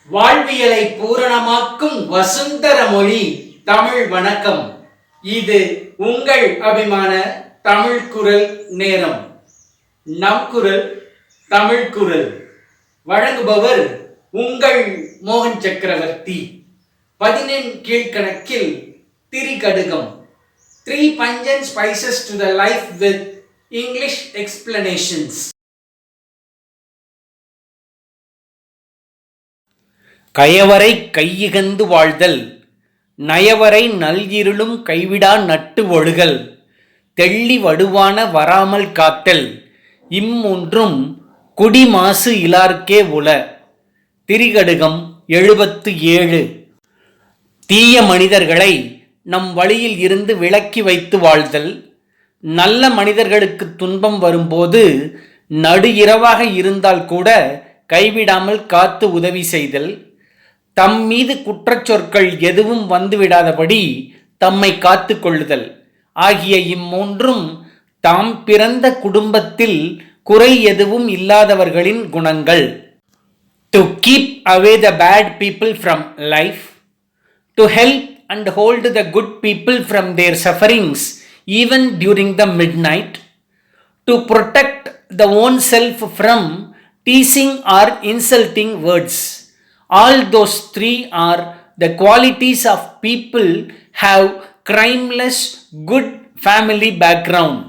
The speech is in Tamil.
வாழ்வியலை பூரணமாக்கும் வசுந்தர மொழி தமிழ் வணக்கம். இது உங்கள் அபிமான தமிழ் குரல் நேரம். நம் குரல் தமிழ் குரல் வழங்குபவர் உங்கள் மோகன் சக்கரவர்த்தி. 11 கீழ்கணக்கில் Thirikadugam, 3 pungent spices to the life with English explanations. கயவரை கையிகந்து வாழ்தல், நயவரை நல்கிருளும் கைவிடா நட்டு ஒழுகல், தெள்ளி வடுவான வராமல் காத்தல், இம்மூன்றும் குடிமாசு இலார்க்கே உள. திரிகடுகம் 77. தீய மனிதர்களை நம் வழியில் இருந்து விலக்கி வைத்து வாழ்தல், நல்ல மனிதர்களுக்கு துன்பம் வரும்போது நடு இரவாக இருந்தால் கூட கைவிடாமல் காத்து உதவி செய்தல், தம் மீது குற்றச்சொற்கள் எதுவும் வந்துவிடாதபடி தம்மை காத்து கொள்ளுதல் ஆகிய இம்மூன்றும் தாம் பிறந்த குடும்பத்தில் குறை எதுவும் இல்லாதவர்களின் குணங்கள். To keep away the bad people from life, to help and hold the good people from their sufferings even during the midnight, to protect the own self from teasing or insulting words. All those three are the qualities of people have crimeless good family background.